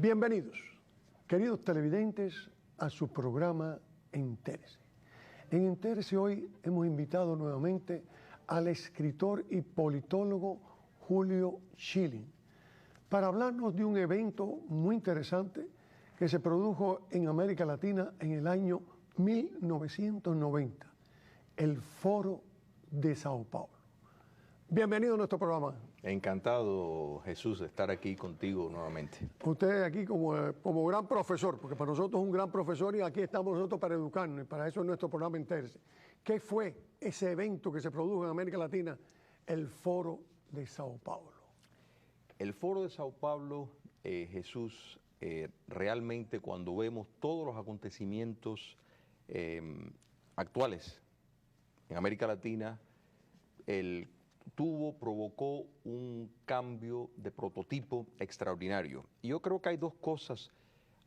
Bienvenidos, queridos televidentes, a su programa Entérese. En Entérese hoy hemos invitado nuevamente al escritor y politólogo Julio Schilling para hablarnos de un evento muy interesante que se produjo en América Latina en el año 1990, el Foro de Sao Paulo. Bienvenido a nuestro programa. Encantado, Jesús, de estar aquí contigo nuevamente. Usted aquí como gran profesor, porque para nosotros es un gran profesor y aquí estamos nosotros para educarnos y para eso es nuestro programa Entérese. ¿Qué fue ese evento que se produjo en América Latina, el Foro de Sao Paulo? El Foro de Sao Paulo, Jesús, realmente cuando vemos todos los acontecimientos actuales en América Latina, provocó un cambio de prototipo extraordinario. Y yo creo que hay dos cosas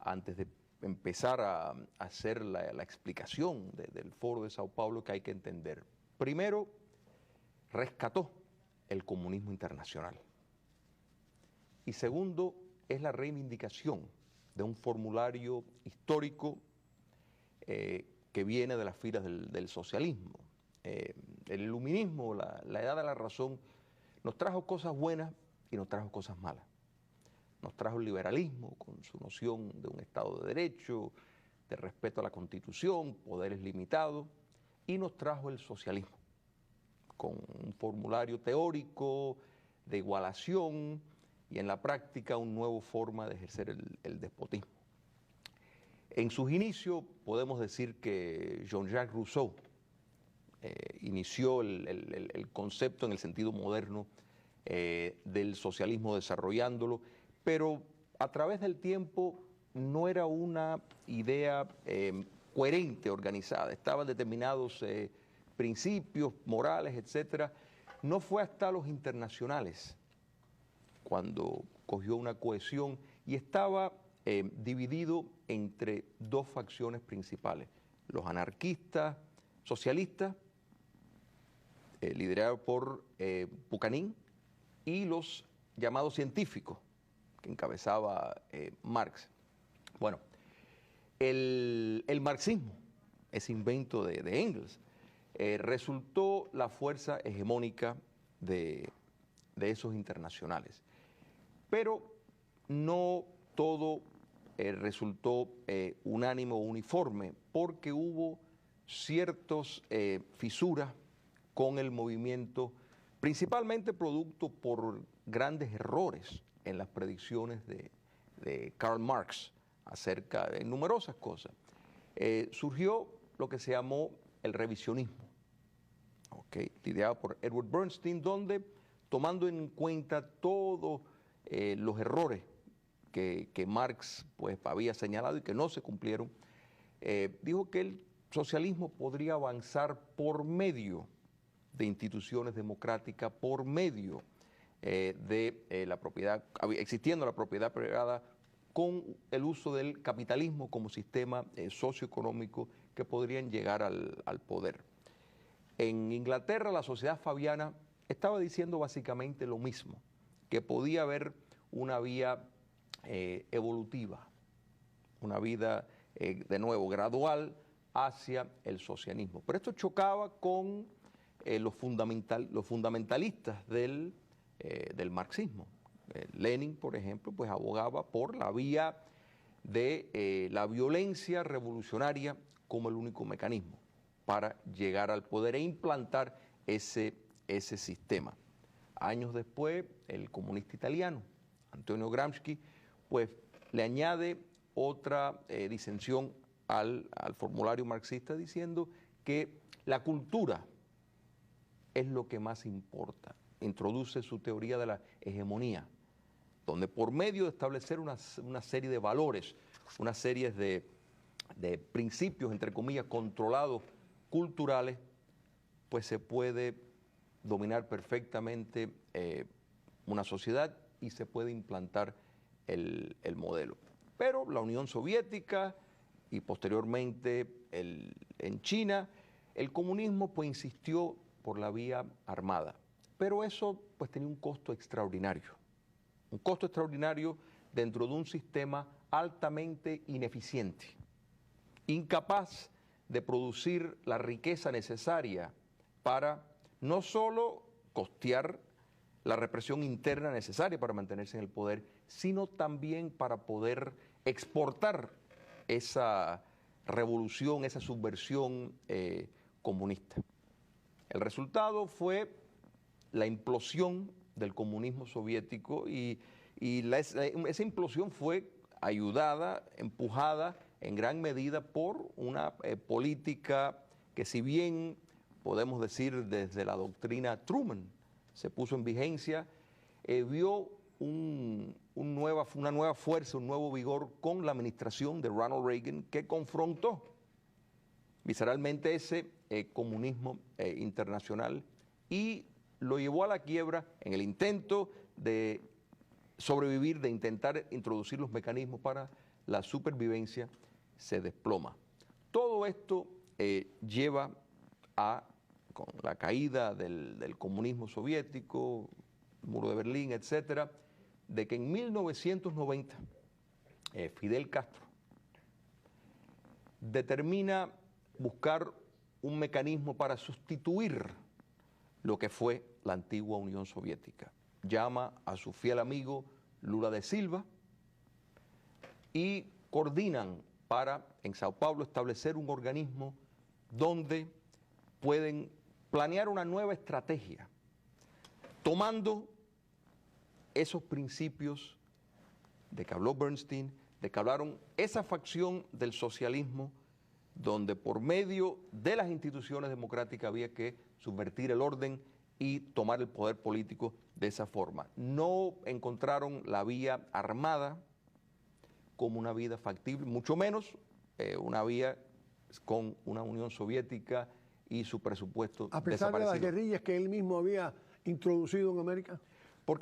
antes de empezar a hacer la explicación del Foro de Sao Paulo que hay que entender. Primero, rescató el comunismo internacional. Y segundo, es la reivindicación de un formulario histórico que viene de las filas del socialismo. El iluminismo, la edad de la razón, nos trajo cosas buenas y nos trajo cosas malas. Nos trajo el liberalismo con su noción de un Estado de Derecho, de respeto a la Constitución, poderes limitados, y nos trajo el socialismo, con un formulario teórico de igualación y en la práctica una nueva forma de ejercer el despotismo. En sus inicios podemos decir que Jean-Jacques Rousseau inició el concepto en el sentido moderno del socialismo, desarrollándolo, pero a través del tiempo no era una idea coherente, organizada. Estaban determinados principios morales, etcétera. No fue hasta los internacionales cuando cogió una cohesión y estaba dividido entre dos facciones principales: los anarquistas socialistas, liderados por Buchanan, y los llamados científicos, que encabezaba Marx. Bueno, el marxismo, ese invento de Engels, resultó la fuerza hegemónica de esos internacionales. Pero no todo resultó unánime o uniforme, porque hubo ciertas fisuras con el movimiento, principalmente producto por grandes errores en las predicciones de Karl Marx acerca de numerosas cosas. Surgió lo que se llamó el revisionismo, liderado por Edward Bernstein, donde, tomando en cuenta todos los errores que Marx pues, había señalado y que no se cumplieron, dijo que el socialismo podría avanzar por medio de instituciones democráticas, por medio de la propiedad, existiendo la propiedad privada, con el uso del capitalismo como sistema socioeconómico que podrían llegar al poder. En Inglaterra, la sociedad fabiana estaba diciendo básicamente lo mismo, que podía haber una vía evolutiva, una vida, de nuevo, gradual hacia el socialismo. Pero esto chocaba con los fundamentalistas del marxismo. Lenin, por ejemplo, pues abogaba por la vía de la violencia revolucionaria como el único mecanismo para llegar al poder e implantar ese sistema. Años después, el comunista italiano, Antonio Gramsci, pues le añade otra disensión al formulario marxista, diciendo que la cultura es lo que más importa. Introduce su teoría de la hegemonía, donde por medio de establecer una serie de valores, una serie de principios, entre comillas, controlados, culturales, pues se puede dominar perfectamente una sociedad y se puede implantar el modelo. Pero la Unión Soviética y posteriormente en China, el comunismo pues insistió por la vía armada. Pero eso pues tenía un costo extraordinario dentro de un sistema altamente ineficiente, incapaz de producir la riqueza necesaria para no solo costear la represión interna necesaria para mantenerse en el poder, sino también para poder exportar esa revolución, esa subversión comunista. El resultado fue la implosión del comunismo soviético y esa implosión fue ayudada, empujada en gran medida por una política que, si bien podemos decir desde la doctrina Truman se puso en vigencia, vio una nueva fuerza, un nuevo vigor con la administración de Ronald Reagan, que confrontó visceralmente ese comunismo internacional y lo llevó a la quiebra en el intento de sobrevivir, de intentar introducir los mecanismos para la supervivencia. Se desploma. Todo esto lleva a, con la caída del comunismo soviético, el muro de Berlín, etcétera, de que en 1990 Fidel Castro determina buscar un mecanismo para sustituir lo que fue la antigua Unión Soviética. Llama a su fiel amigo Lula da Silva y coordinan para, en Sao Paulo, establecer un organismo donde pueden planear una nueva estrategia, tomando esos principios de que habló Bernstein, de que hablaron esa facción del socialismo, donde por medio de las instituciones democráticas había que subvertir el orden y tomar el poder político de esa forma. No encontraron la vía armada como una vía factible, mucho menos una vía con una Unión Soviética y su presupuesto a pesar de las guerrillas que él mismo había introducido en América,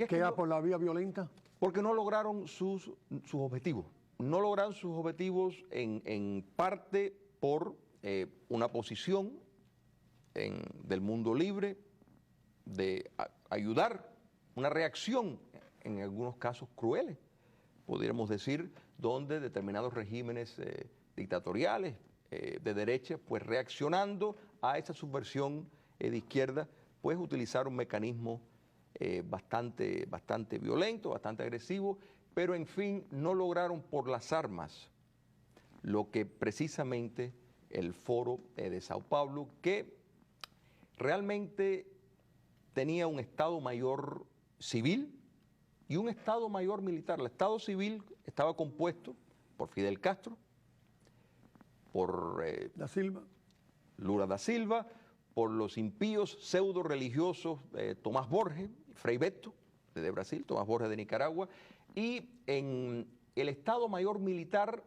que era por la vía violenta. Porque no lograron sus objetivos. No lograron sus objetivos en parte por una posición del mundo libre, de ayudar, una reacción, en algunos casos crueles, podríamos decir, donde determinados regímenes dictatoriales de derecha, pues reaccionando a esa subversión de izquierda, pues utilizaron un mecanismo bastante violento, bastante agresivo, pero en fin no lograron por las armas lo que precisamente el Foro de Sao Paulo, que realmente tenía un Estado Mayor civil y un Estado Mayor militar. El Estado civil estaba compuesto por Fidel Castro, por Lula da Silva, por los impíos pseudo religiosos Tomás Borges, Frei Beto de Brasil, Tomás Borges de Nicaragua, y en el Estado Mayor militar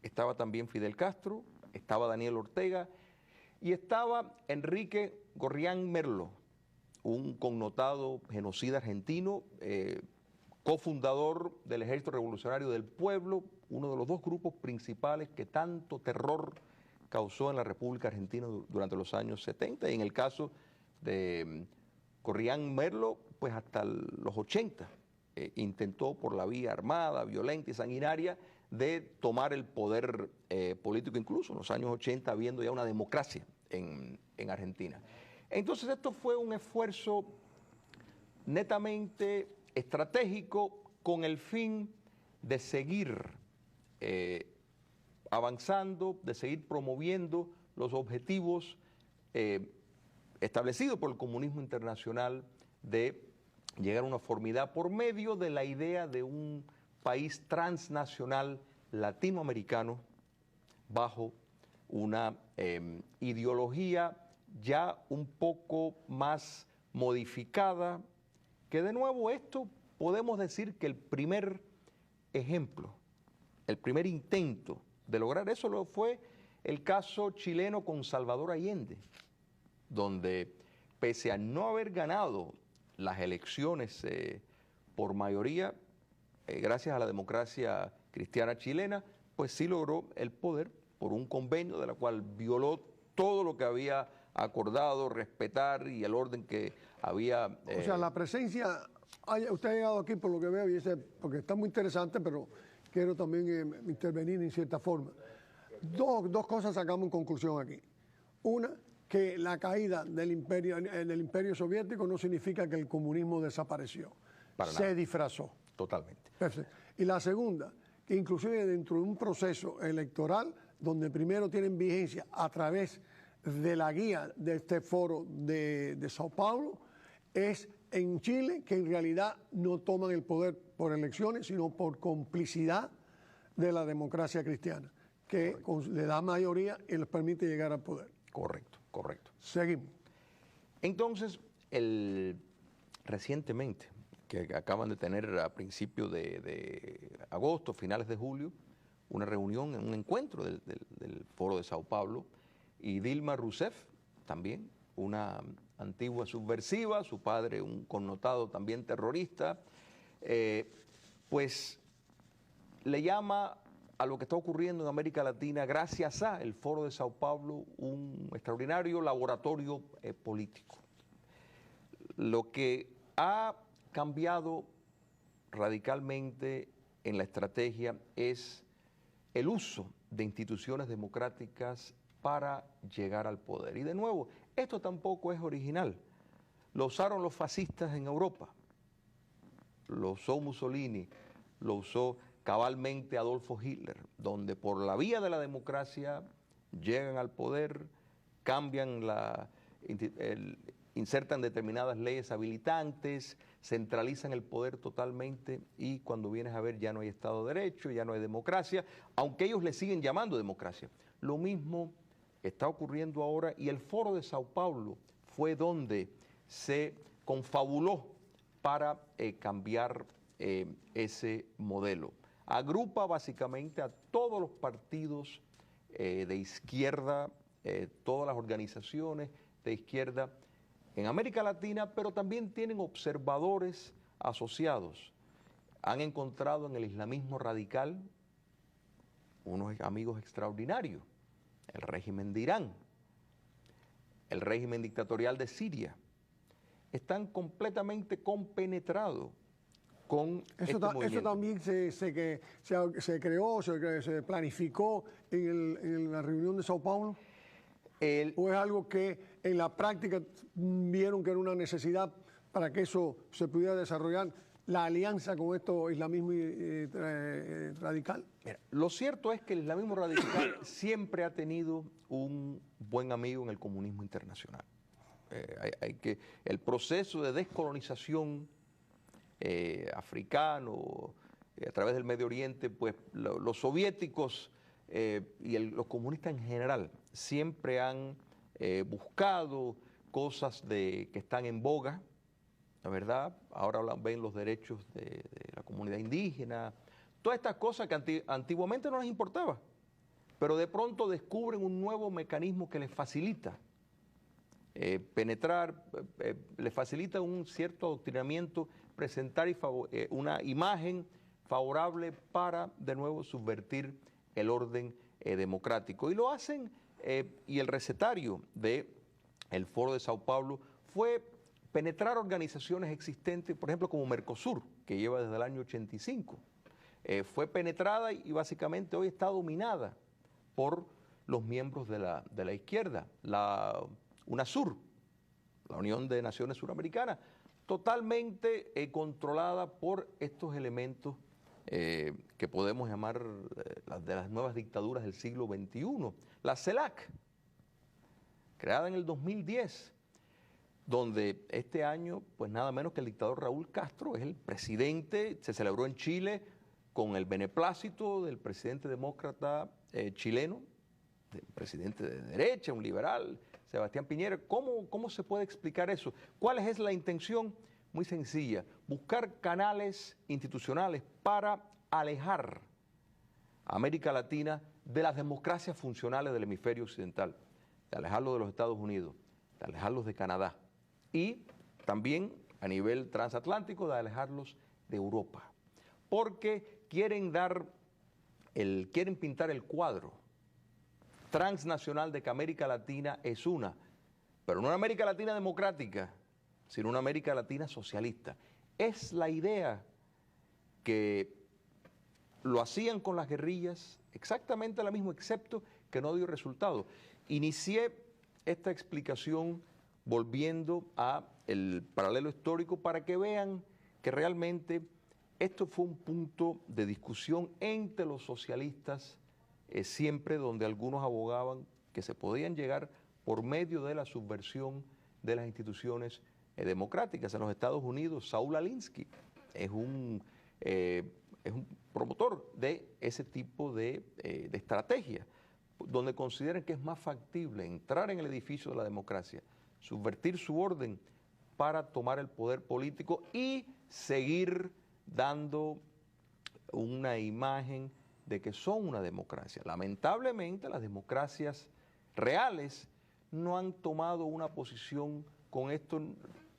estaba también Fidel Castro, estaba Daniel Ortega y estaba Enrique Gorrián Merlo, un connotado genocida argentino, cofundador del Ejército Revolucionario del Pueblo, uno de los dos grupos principales que tanto terror causó en la República Argentina durante los años 70, y en el caso de Gorrián Merlo, pues hasta los 80, intentó por la vía armada, violenta y sanguinaria de tomar el poder político, incluso en los años 80, habiendo ya una democracia en Argentina. Entonces esto fue un esfuerzo netamente estratégico con el fin de seguir avanzando, de seguir promoviendo los objetivos establecidos por el comunismo internacional de llegar a una uniformidad por medio de la idea de un país transnacional latinoamericano bajo una ideología ya un poco más modificada, que de nuevo esto podemos decir que el primer ejemplo, el primer intento de lograr eso lo fue el caso chileno con Salvador Allende, donde pese a no haber ganado las elecciones por mayoría, gracias a la democracia cristiana chilena, pues sí logró el poder por un convenio de la cual violó todo lo que había acordado, respetar y el orden que había... O sea, la presencia, usted ha llegado aquí por lo que veo, porque está muy interesante, pero quiero también intervenir en cierta forma. Dos cosas sacamos en conclusión aquí. Una, que la caída del imperio soviético no significa que el comunismo desapareció. Se disfrazó. Totalmente. Perfecto. Y la segunda, que inclusive dentro de un proceso electoral, donde primero tienen vigencia a través de la guía de este foro de Sao Paulo, es en Chile que en realidad no toman el poder por elecciones, sino por complicidad de la democracia cristiana, que le da mayoría y les permite llegar al poder. Correcto, correcto. Seguimos. Entonces, recientemente, que acaban de tener a principios de agosto, finales de julio, una reunión, un encuentro del Foro de Sao Paulo, y Dilma Rousseff, también, una antigua subversiva, su padre un connotado también terrorista, pues le llama a lo que está ocurriendo en América Latina, gracias a el Foro de Sao Paulo, un extraordinario laboratorio político. Lo que ha cambiado radicalmente en la estrategia es el uso de instituciones democráticas para llegar al poder. Y de nuevo, esto tampoco es original. Lo usaron los fascistas en Europa, lo usó Mussolini, lo usó cabalmente Adolfo Hitler, donde por la vía de la democracia llegan al poder, cambian insertan determinadas leyes habilitantes, centralizan el poder totalmente y cuando vienes a ver ya no hay Estado de Derecho, ya no hay democracia, aunque ellos le siguen llamando democracia. Lo mismo está ocurriendo ahora y el Foro de Sao Paulo fue donde se confabuló para cambiar ese modelo. Agrupa básicamente a todos los partidos de izquierda, todas las organizaciones de izquierda en América Latina, pero también tienen observadores asociados. Han encontrado en el islamismo radical unos amigos extraordinarios, el régimen de Irán, el régimen dictatorial de Siria. Están completamente compenetrados con este movimiento. Eso también se creó, se planificó en la reunión de Sao Paulo. ¿O es algo que en la práctica vieron que era una necesidad para que eso se pudiera desarrollar, la alianza con esto islamismo radical? Mira, lo cierto es que el islamismo radical siempre ha tenido un buen amigo en el comunismo internacional. El proceso de descolonización africano a través del Medio Oriente, pues los soviéticos y los comunistas en general siempre han buscado cosas que están en boga, la verdad. Ahora ven los derechos de la comunidad indígena, todas estas cosas que antiguamente no les importaba, pero de pronto descubren un nuevo mecanismo que les facilita penetrar, les facilita un cierto adoctrinamiento, presentar una imagen favorable para, de nuevo, subvertir el orden democrático. Y lo hacen, y el recetario del Foro de Sao Paulo fue penetrar organizaciones existentes, por ejemplo, como Mercosur, que lleva desde el año 85. Fue penetrada y básicamente hoy está dominada por los miembros de la izquierda, UNASUR, la Unión de Naciones Suramericanas, totalmente controlada por estos elementos que podemos llamar de las nuevas dictaduras del siglo XXI. La CELAC, creada en el 2010, donde este año, pues nada menos que el dictador Raúl Castro es el presidente, se celebró en Chile con el beneplácito del presidente demócrata chileno, del presidente de derecha, un liberal, Sebastián Piñera. ¿Cómo se puede explicar eso? ¿Cuál es la intención? Muy sencilla, buscar canales institucionales para alejar a América Latina de las democracias funcionales del hemisferio occidental, de alejarlos de los Estados Unidos, de alejarlos de Canadá y también a nivel transatlántico de alejarlos de Europa, porque quieren pintar el cuadro transnacional de que América Latina es una, pero no una América Latina democrática, sino una América Latina socialista. Es la idea que lo hacían con las guerrillas, exactamente la misma, excepto que no dio resultado. Inicié esta explicación volviendo a el paralelo histórico para que vean que realmente esto fue un punto de discusión entre los socialistas, siempre donde algunos abogaban que se podían llegar por medio de la subversión de las instituciones democráticas. En los Estados Unidos, Saul Alinsky es un promotor de ese tipo de estrategia, donde consideran que es más factible entrar en el edificio de la democracia, subvertir su orden para tomar el poder político y seguir dando una imagen de que son una democracia. Lamentablemente, las democracias reales no han tomado una posición con esto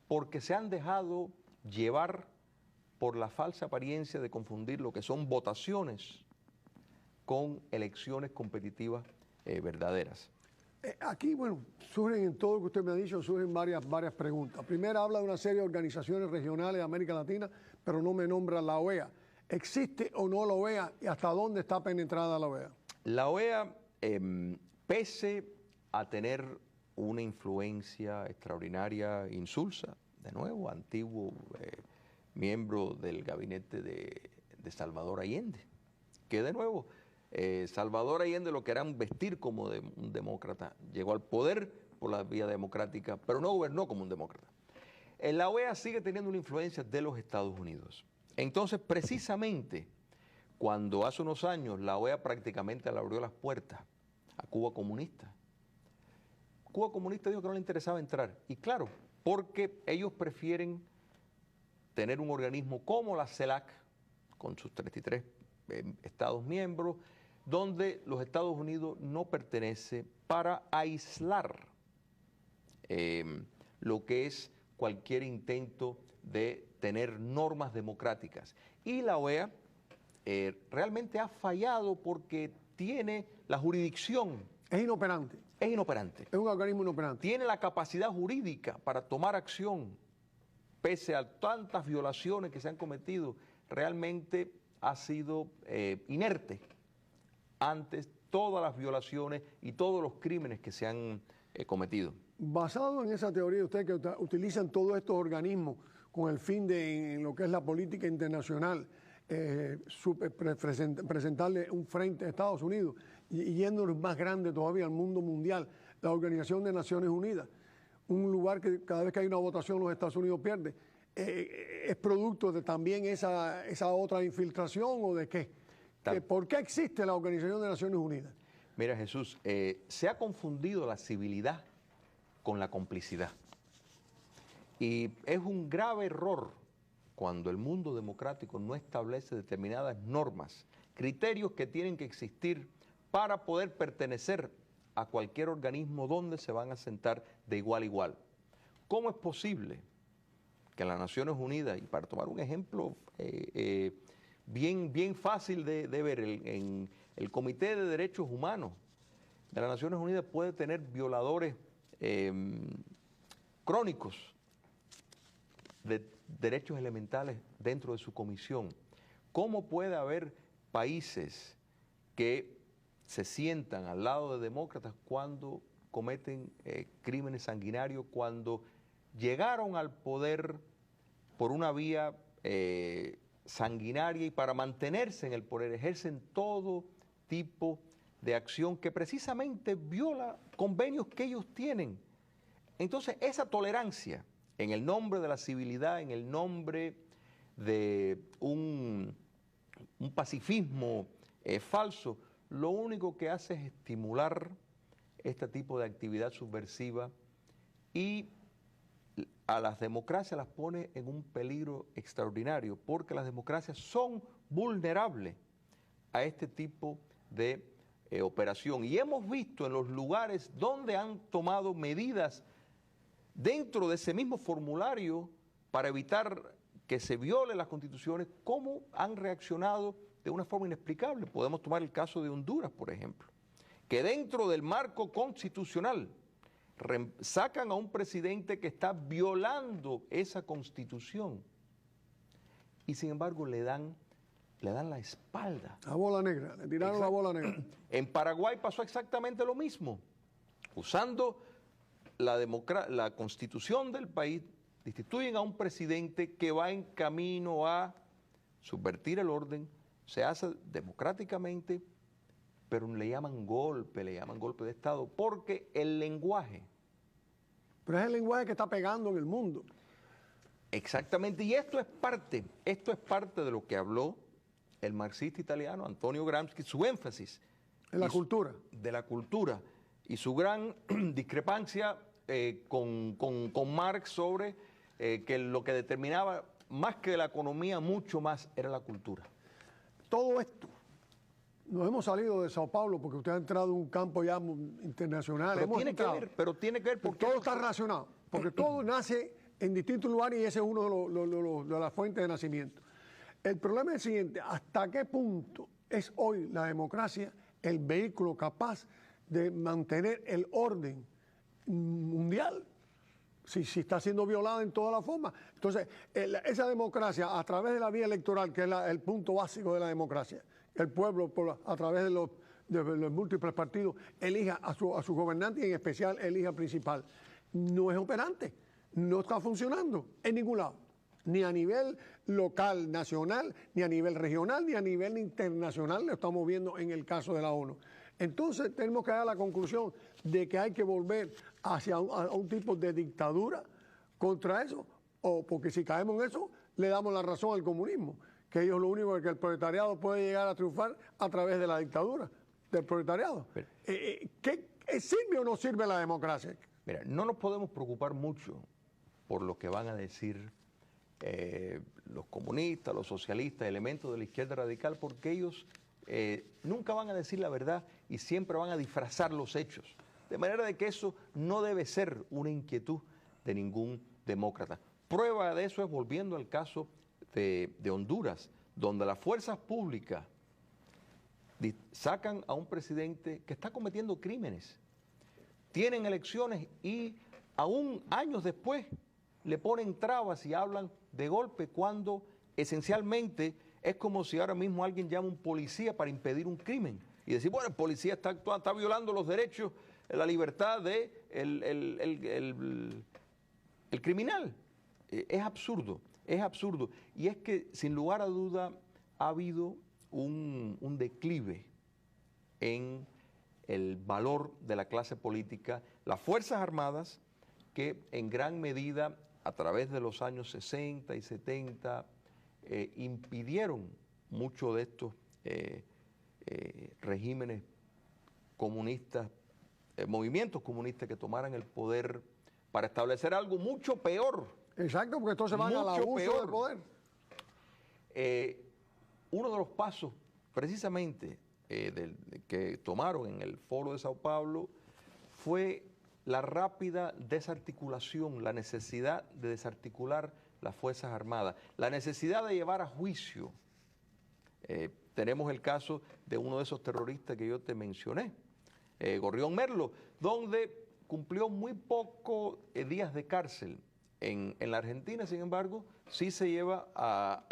porque se han dejado llevar por la falsa apariencia de confundir lo que son votaciones con elecciones competitivas verdaderas. Aquí, bueno, surgen en todo lo que usted me ha dicho, surgen varias preguntas. Primero habla de una serie de organizaciones regionales de América Latina, pero no me nombra la OEA. ¿Existe o no la OEA y hasta dónde está penetrada la OEA? La OEA, pese a tener una influencia extraordinaria, insulsa, de nuevo, antiguo miembro del gabinete de Salvador Allende, que de nuevo, Salvador Allende lo querían vestir como un demócrata, llegó al poder por la vía democrática, pero no gobernó como un demócrata. La OEA sigue teniendo una influencia de los Estados Unidos. Entonces, precisamente, cuando hace unos años la OEA prácticamente le abrió las puertas a Cuba comunista dijo que no le interesaba entrar. Y claro, porque ellos prefieren tener un organismo como la CELAC, con sus 33 Estados miembros, donde los Estados Unidos no pertenece, para aislar lo que es cualquier intento de tener normas democráticas. Y la OEA realmente ha fallado porque tiene la jurisdicción. Es inoperante. Es inoperante. Es un organismo inoperante. Tiene la capacidad jurídica para tomar acción, pese a tantas violaciones que se han cometido, realmente ha sido inerte ante todas las violaciones y todos los crímenes que se han cometido. Basado en esa teoría, usted que utilizan todos estos organismos con el fin de, en lo que es la política internacional, presentarle un frente a Estados Unidos y yéndonos más grande todavía al mundo mundial, la Organización de Naciones Unidas, un lugar que cada vez que hay una votación los Estados Unidos pierde, ¿es producto de también esa otra infiltración o de qué? ¿Por qué existe la Organización de Naciones Unidas? Mira, Jesús, se ha confundido la civilidad con la complicidad. Y es un grave error cuando el mundo democrático no establece determinadas normas, criterios que tienen que existir para poder pertenecer a cualquier organismo donde se van a sentar de igual a igual. ¿Cómo es posible que en las Naciones Unidas, y para tomar un ejemplo bien fácil de ver, en el Comité de Derechos Humanos de las Naciones Unidas puede tener violadores crónicos de derechos elementales dentro de su comisión? ¿Cómo puede haber países que se sientan al lado de demócratas cuando cometen crímenes sanguinarios, cuando llegaron al poder por una vía sanguinaria y para mantenerse en el poder ejercen todo tipo de acción que precisamente viola convenios que ellos tienen? Entonces, esa tolerancia en el nombre de la civilidad, en el nombre de un pacifismo falso, lo único que hace es estimular este tipo de actividad subversiva y a las democracias las pone en un peligro extraordinario, porque las democracias son vulnerables a este tipo de operación. Y hemos visto en los lugares donde han tomado medidas dentro de ese mismo formulario para evitar que se violen las constituciones, cómo han reaccionado de una forma inexplicable. Podemos tomar el caso de Honduras, por ejemplo, que dentro del marco constitucional sacan a un presidente que está violando esa Constitución y sin embargo le dan la espalda. La bola negra, le tiraron la bola negra. En Paraguay pasó exactamente lo mismo, usando la Constitución del país, destituyen a un presidente que va en camino a subvertir el orden, se hace democráticamente, pero le llaman golpe de Estado, porque el lenguaje. Pero es el lenguaje que está pegando en el mundo. Exactamente, y esto es parte de lo que habló el marxista italiano Antonio Gramsci, su énfasis. En la cultura. De la cultura, y su gran discrepancia con Marx sobre que lo que determinaba más que la economía, mucho más era la cultura. Todo esto, nos hemos salido de Sao Paulo porque usted ha entrado en un campo ya internacional. Pero tiene que ver porque todo está relacionado, porque todo nace en distintos lugares y ese es uno de las fuentes de nacimiento. El problema es el siguiente: ¿hasta qué punto es hoy la democracia el vehículo capaz de mantener el orden mundial? Si está siendo violada en toda la forma. Entonces, esa democracia, a través de la vía electoral, que es el punto básico de la democracia, el pueblo, a través de los múltiples partidos, elija a su gobernante y en especial elija al principal, no es operante, no está funcionando en ningún lado, ni a nivel local, nacional, ni a nivel regional, ni a nivel internacional, lo estamos viendo en el caso de la ONU. Entonces tenemos que dar la conclusión de que hay que volver hacia un tipo de dictadura contra eso, o porque si caemos en eso, le damos la razón al comunismo, que ellos lo único es que el proletariado puede llegar a triunfar a través de la dictadura del proletariado. ¿Sirve o no sirve la democracia? Mira, no nos podemos preocupar mucho por lo que van a decir los comunistas, los socialistas, elementos de la izquierda radical, porque ellos nunca van a decir la verdad y siempre van a disfrazar los hechos. De manera de que eso no debe ser una inquietud de ningún demócrata. Prueba de eso es volviendo al caso de Honduras, donde las fuerzas públicas sacan a un presidente que está cometiendo crímenes. Tienen elecciones y aún años después le ponen trabas y hablan de golpe cuando esencialmente es como si ahora mismo alguien llama a un policía para impedir un crimen y decir, bueno, el policía está violando los derechos, la libertad del el criminal. Es absurdo. Y es que, sin lugar a duda, ha habido un declive en el valor de la clase política, las Fuerzas Armadas, que en gran medida, a través de los años 60 y 70, impidieron mucho de estos regímenes comunistas, movimientos comunistas que tomaran el poder para establecer algo mucho peor. Exacto, porque entonces van al abuso del poder. Uno de los pasos, precisamente, que tomaron en el Foro de Sao Paulo fue la rápida desarticulación, la necesidad de desarticular las Fuerzas Armadas, la necesidad de llevar a juicio. Tenemos el caso de uno de esos terroristas que yo te mencioné, Gorrión Merlo, donde cumplió muy pocos días de cárcel. En la Argentina, sin embargo, sí se lleva a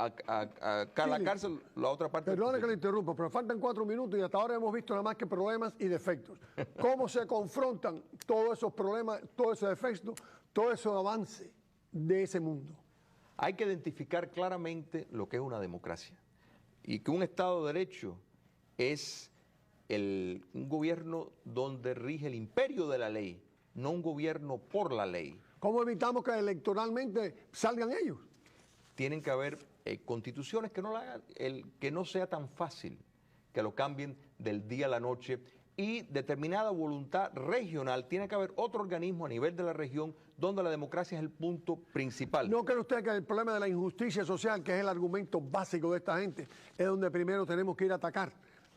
la cárcel la otra parte. Perdone que le interrumpa, pero faltan 4 minutos y hasta ahora hemos visto nada más que problemas y defectos. ¿Cómo se confrontan todos esos problemas, todos esos defectos, todo ese avance de ese mundo? Hay que identificar claramente lo que es una democracia y que un Estado de Derecho es un gobierno donde rige el imperio de la ley, no un gobierno por la ley. ¿Cómo evitamos que electoralmente salgan ellos? Tienen que haber constituciones que no la hagan, que no sea tan fácil que lo cambien del día a la noche, y determinada voluntad regional. Tiene que haber otro organismo a nivel de la región donde la democracia es el punto principal. ¿No cree usted que el problema de la injusticia social, que es el argumento básico de esta gente, es donde primero tenemos que ir a atacar?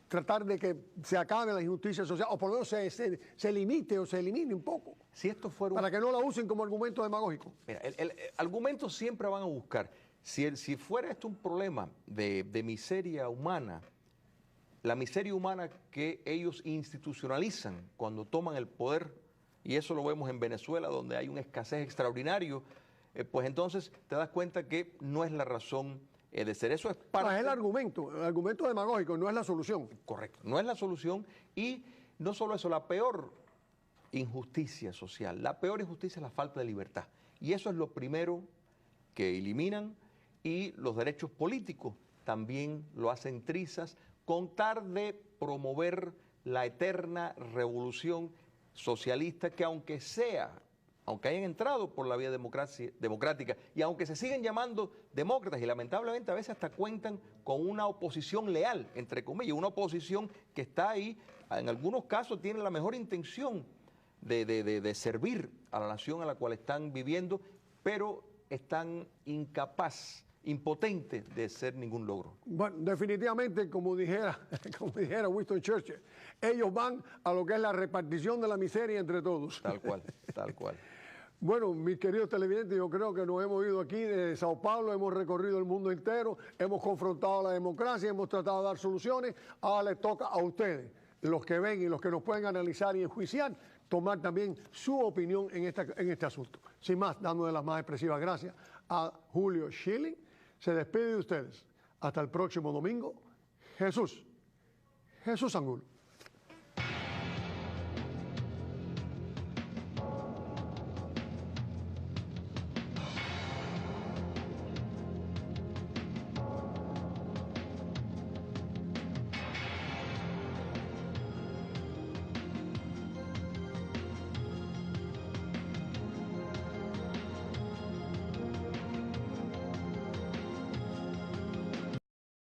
Tratar de que se acabe la injusticia social, o por lo menos se limite o se elimine un poco. Si esto fuera para que no la usen como argumento demagógico. Mira, el argumento siempre van a buscar. Si fuera esto un problema de miseria humana, la miseria humana que ellos institucionalizan cuando toman el poder y eso lo vemos en Venezuela, donde hay una escasez extraordinaria, pues entonces te das cuenta que no es la razón de ser. Eso es parte... No, es el argumento demagógico, no es la solución. Correcto, no es la solución, y no solo eso, la peor injusticia social, la peor injusticia es la falta de libertad, y eso es lo primero que eliminan, y los derechos políticos también lo hacen trizas, con tal de promover la eterna revolución socialista que aunque hayan entrado por la vía democrática y aunque se siguen llamando demócratas y lamentablemente a veces hasta cuentan con una oposición leal, entre comillas, una oposición que está ahí, en algunos casos tiene la mejor intención de servir a la nación a la cual están viviendo, pero están impotentes de hacer ningún logro. Bueno, definitivamente, como dijera Winston Churchill, ellos van a lo que es la repartición de la miseria entre todos. Tal cual, tal cual. Bueno, mis queridos televidentes, yo creo que nos hemos ido aquí de Sao Paulo, hemos recorrido el mundo entero, hemos confrontado a la democracia, hemos tratado de dar soluciones. Ahora les toca a ustedes, los que ven y los que nos pueden analizar y enjuiciar, tomar también su opinión en este asunto. Sin más, dándole las más expresivas gracias a Julio Schilling. Se despide de ustedes. Hasta el próximo domingo. Jesús Angulo.